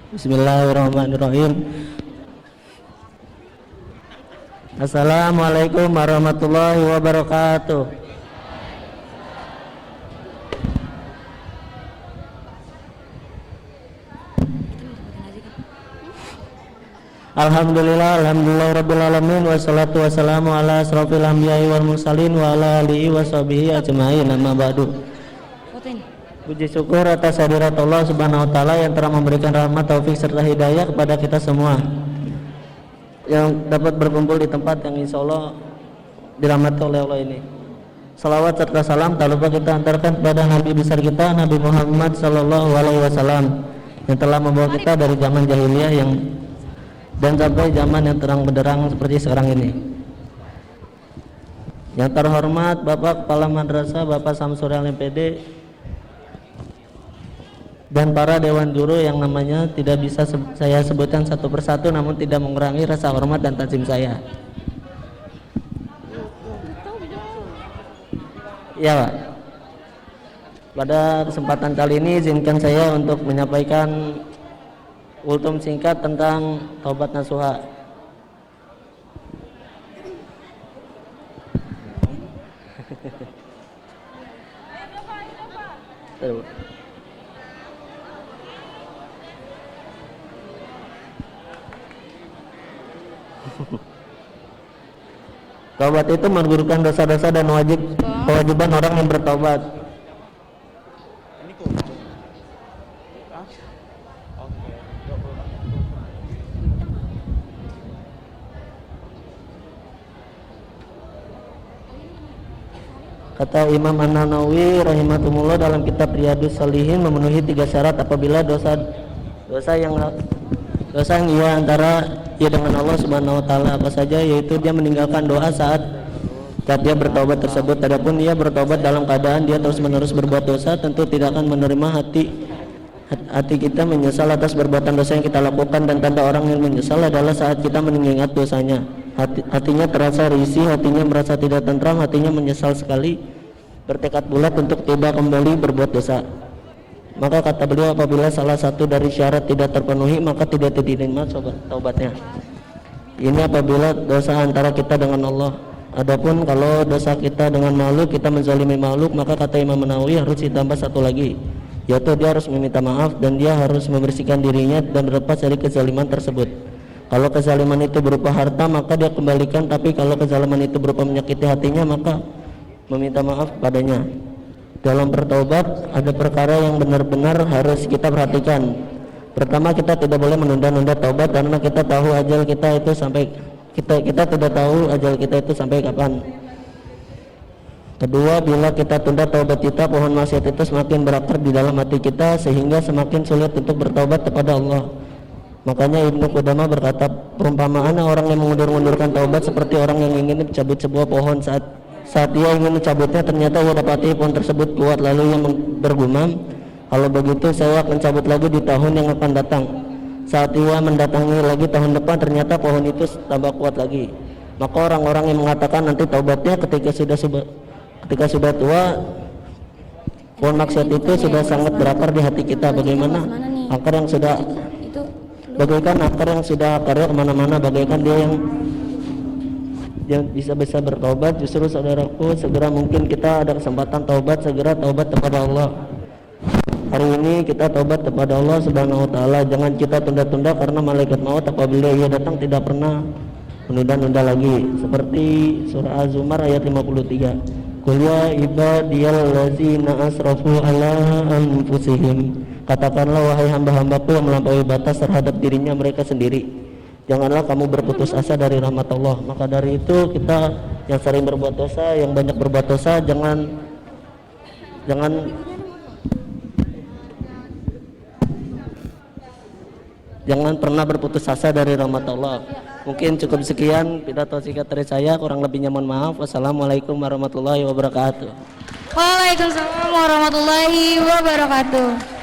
Bismillahirrahmanirrahim. Assalamualaikum warahmatullahi wabarakatuh. Alhamdulillah rabbil alamin, wassalatu wassalamu ala asrofil anbiya'i wal mursalin wa ala alihi wa sahbihi ajma'in, amma ba'du. Puji syukur atas hadirat Allah Subhanahu wa taala yang telah memberikan rahmat, taufik serta hidayah kepada kita semua yang dapat berkumpul di tempat yang insya Allah dirahmati oleh Allah ini. Salawat serta salam tak lupa kita antarkan kepada Nabi besar kita, Nabi Muhammad sallallahu alaihi wasallam, yang telah membawa kita dari zaman jahiliyah dan sampai zaman yang terang benderang seperti sekarang ini. Yang terhormat Bapak Kepala Madrasah Bapak Samsuri MPD dan para dewan guru yang namanya tidak bisa saya sebutkan satu persatu, namun tidak mengurangi rasa hormat dan takzim saya. Ya Pak, pada kesempatan kali ini izinkan saya untuk menyampaikan ultum singkat tentang taubat nasuha. Taubat itu menggugurkan dosa-dosa dan kewajiban orang yang bertaubat. Kata Imam An-Nawawi rahimahullah dalam kitab Riyadhus Shalihin, memenuhi 3 syarat apabila dosa yang ia antara ia dengan Allah Subhanahu wa taala apa saja, yaitu dia meninggalkan doa saat dia bertobat tersebut. Adapun ia bertobat dalam keadaan dia terus-menerus berbuat dosa, tentu tidak akan menerima hati kita menyesal atas perbuatan dosa yang kita lakukan, dan tanda orang yang menyesal adalah saat kita mengingat dosanya. Hatinya terasa risih, hatinya merasa tidak tentram, hatinya menyesal sekali, bertekad bulat untuk tidak kembali berbuat dosa. Maka kata beliau, apabila salah satu dari syarat tidak terpenuhi, maka tidak diterima taubatnya. Ini apabila dosa antara kita dengan Allah. Adapun kalau dosa kita dengan makhluk, kita menzalimi makhluk, maka kata Imam Nawawi harus ditambah satu lagi, yaitu dia harus meminta maaf dan dia harus membersihkan dirinya dan berlepas dari kezaliman tersebut. Kalau kezaliman itu berupa harta, maka dia kembalikan, tapi kalau kezaliman itu berupa menyakiti hatinya, maka meminta maaf padanya. Dalam bertaubat ada perkara yang benar-benar harus kita perhatikan. Pertama, kita tidak boleh menunda-nunda taubat karena kita tahu ajal kita itu sampai kita tidak tahu ajal kita itu sampai kapan. Kedua, bila kita tunda taubat kita, pohon maksiat itu semakin berakar di dalam hati kita sehingga semakin sulit untuk bertaubat kepada Allah. Makanya Ibnu Qudamah berkata, perumpamaan orang yang mengundur-undurkan taubat seperti orang yang ingin mencabut sebuah pohon. Saat ia ingin mencabutnya, ternyata ia dapati pohon tersebut kuat, lalu ia bergumam, kalau begitu saya akan cabut lagi di tahun yang akan datang. Saat ia mendatangi lagi tahun depan, ternyata pohon itu tambah kuat lagi. Maka orang-orang yang mengatakan nanti taubatnya ketika sudah tua, pohon maksiat itu sudah sangat berakar di hati kita. Bagaimana akar yang sudah akarnya kemana-mana, bagaikan dia yang bisa bertobat. Justru saudaraku, segera mungkin kita ada kesempatan taubat, segera taubat kepada Allah. Hari ini kita taubat kepada Allah Subhanahu wa taala. Jangan kita tunda-tunda karena malaikat maut apabila ia datang tidak pernah menunda-nunda lagi. Seperti surah Az-Zumar ayat 53. Qul ya ibadiyallazina asrafu ala anfusihim. Katakanlah wahai hamba-hambaku yang melampaui batas terhadap dirinya mereka sendiri, janganlah kamu berputus asa dari rahmat Allah. Maka dari itu kita yang sering berbuat dosa, yang banyak berbuat dosa, jangan pernah berputus asa dari rahmat Allah. Mungkin cukup sekian pidato singkat dari saya, kurang lebihnya mohon maaf. Wassalamualaikum warahmatullahi wabarakatuh. Waalaikumsalam warahmatullahi wabarakatuh.